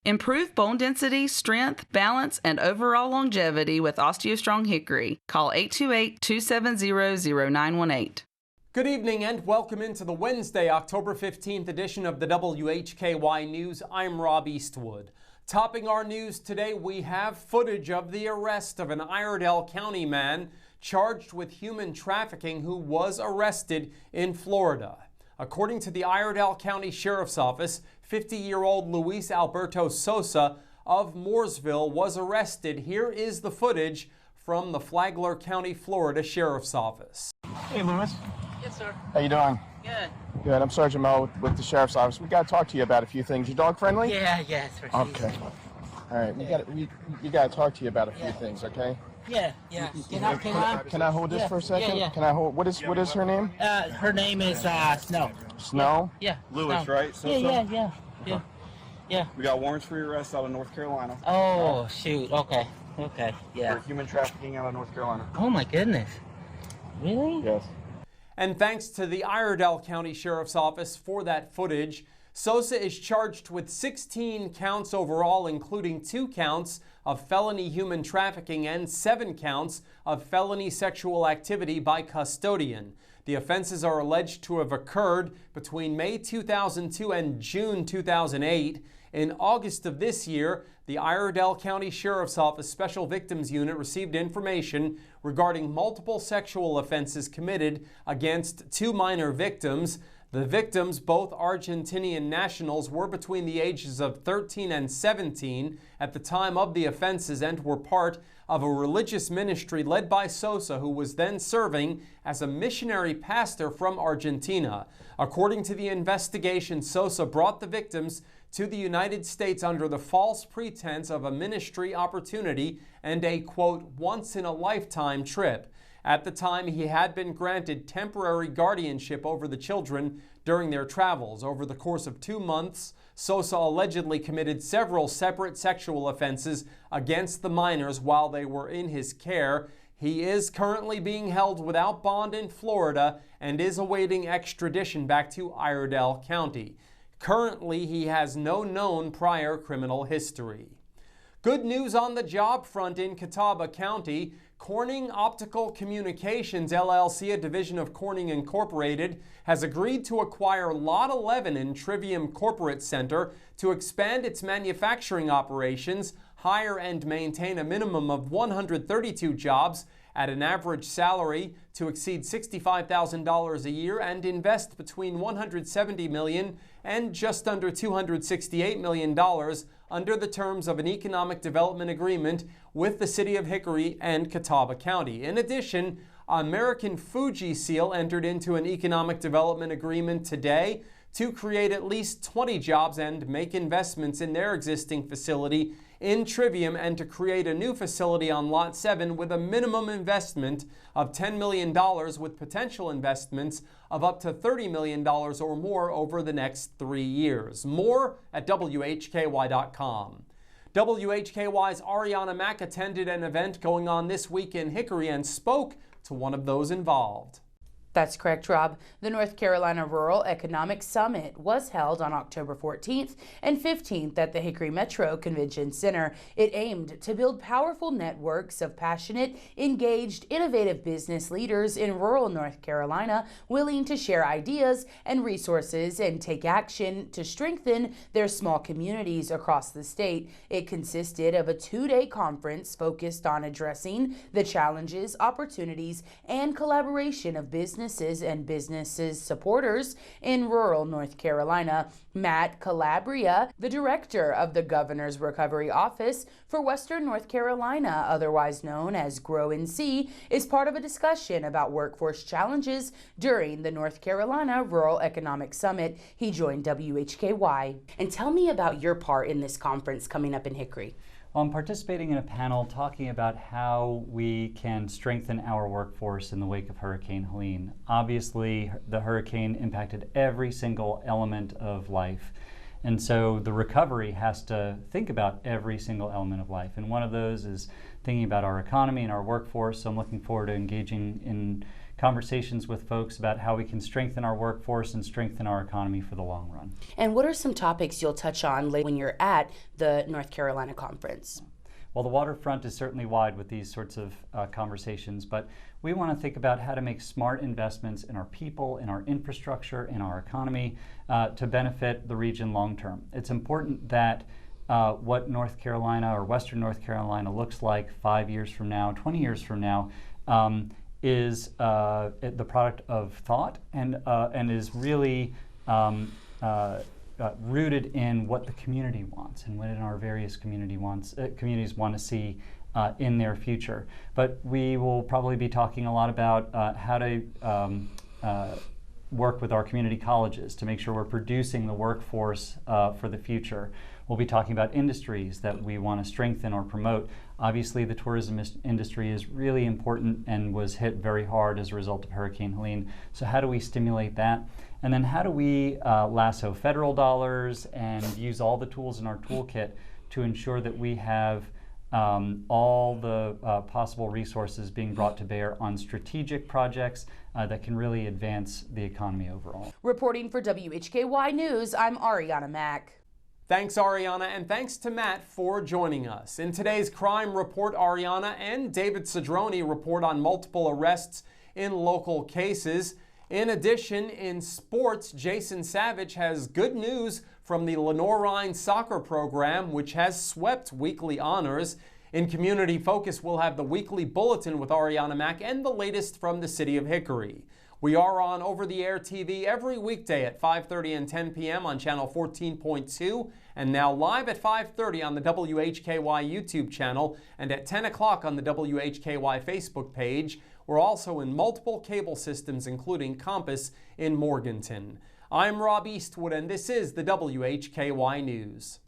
Improve bone density, strength, balance, and overall longevity with OsteoStrong Hickory. Call 828-270-0918. Good evening and welcome into the Wednesday, October 15th edition of the WHKY News. I'm Rob Eastwood. Topping our news today, we have footage of the arrest of an Iredell County man charged with human trafficking who was arrested in Florida. According to the Iredell County Sheriff's Office, 50-year-old Luis Alberto Sosa of Mooresville was arrested. Here is the footage from the Flagler County, Florida Sheriff's Office. Hey, Luis. Yes, sir. How you doing? Good. Good. I'm Sergeant Mo with the Sheriff's Office. We got to talk to you about a few things. You dog friendly? Yeah, sir. Okay. All right. We got to talk to you about a few things, okay? Yeah. Can I hold this for a second? Yeah. Can I hold? What is her name? Her name is Snow. Snow? Yeah. Lewis, Snow. right? Yeah. We got warrants for your arrest out of North Carolina. Oh, shoot. Okay. Yeah. For human trafficking out of North Carolina. Oh, my goodness. Really? Yes. And thanks to the Iredell County Sheriff's Office for that footage. Sosa is charged with 16 counts overall, including 2 counts of felony human trafficking and 7 counts of felony sexual activity by custodian. The offenses are alleged to have occurred between May 2002 and June 2008. In August of this year, the Iredell County Sheriff's Office Special Victims Unit received information regarding multiple sexual offenses committed against 2 minor victims. The victims, both Argentinian nationals, were between the ages of 13 and 17 at the time of the offenses and were part of a religious ministry led by Sosa, who was then serving as a missionary pastor from Argentina. According to the investigation, Sosa brought the victims to the United States under the false pretense of a ministry opportunity and a, quote, once-in-a-lifetime trip. At the time, he had been granted temporary guardianship over the children during their travels. Over the course of 2 months, Sosa allegedly committed several separate sexual offenses against the minors while they were in his care. He is currently being held without bond in Florida and is awaiting extradition back to Iredell County. Currently, he has no known prior criminal history. Good news on the job front in Catawba County. Corning Optical Communications, LLC, a division of Corning Incorporated, has agreed to acquire Lot 11 in Trivium Corporate Center to expand its manufacturing operations, hire and maintain a minimum of 132 jobs at an average salary to exceed $65,000 a year, and invest between $170 million and just under $268 million under the terms of an economic development agreement with the City of Hickory and Catawba County. In addition, American Fuji Seal entered into an economic development agreement today to create at least 20 jobs and make investments in their existing facility in Trivium, and to create a new facility on Lot 7 with a minimum investment of $10 million with potential investments of up to $30 million or more over the next 3 years. More at WHKY.com. WHKY's Arianna Mack attended an event going on this week in Hickory and spoke to one of those involved. That's correct, Rob. The North Carolina Rural Economic Summit was held on October 14th and 15th at the Hickory Metro Convention Center. It aimed to build powerful networks of passionate, engaged, innovative business leaders in rural North Carolina willing to share ideas and resources and take action to strengthen their small communities across the state. It consisted of a 2-day conference focused on addressing the challenges, opportunities, and collaboration of businesses and businesses supporters in rural North Carolina. Matt Calabria, the director of the Governor's Recovery Office for Western North Carolina, otherwise known as GROW-NC, is part of a discussion about workforce challenges during the North Carolina Rural Economic Summit. He joined WHKY. And tell me about your part in this conference coming up in Hickory. Well, I'm participating in a panel talking about how we can strengthen our workforce in the wake of Hurricane Helene. Obviously, the hurricane impacted every single element of life. And so the recovery has to think about every single element of life. And one of those is thinking about our economy and our workforce. So I'm looking forward to engaging in conversations with folks about how we can strengthen our workforce and strengthen our economy for the long run. And what are some topics you'll touch on when you're at the North Carolina conference? Well, the waterfront is certainly wide with these sorts of conversations, but we want to think about how to make smart investments in our people, in our infrastructure, in our economy to benefit the region long term. It's important that what North Carolina or Western North Carolina looks like 5 years from now, 20 years from now, is the product of thought and is really rooted in what the community wants and what our various communities want to see in their future. But we will probably be talking a lot about how to work with our community colleges to make sure we're producing the workforce for the future. We'll be talking about industries that we want to strengthen or promote. Obviously, the tourism industry is really important and was hit very hard as a result of Hurricane Helene. So how do we stimulate that? And then how do we lasso federal dollars and use all the tools in our toolkit to ensure that we have all the possible resources being brought to bear on strategic projects that can really advance the economy overall. Reporting for WHKY News, I'm Arianna Mack. Thanks, Arianna, and thanks to Matt for joining us. In today's crime report, Arianna and David Cedrone report on multiple arrests in local cases. In addition, in sports, Jason Savage has good news from the Lenore soccer program, which has swept weekly honors. In Community Focus, we'll have the weekly bulletin with Arianna Mack and the latest from the city of Hickory. We are on over-the-air TV every weekday at 5:30 and 10 p.m. on channel 14.2, and now live at 5:30 on the WHKY YouTube channel and at 10 o'clock on the WHKY Facebook page. We're also in multiple cable systems, including Compass in Morganton. I'm Rob Eastwood, and this is the WHKY News.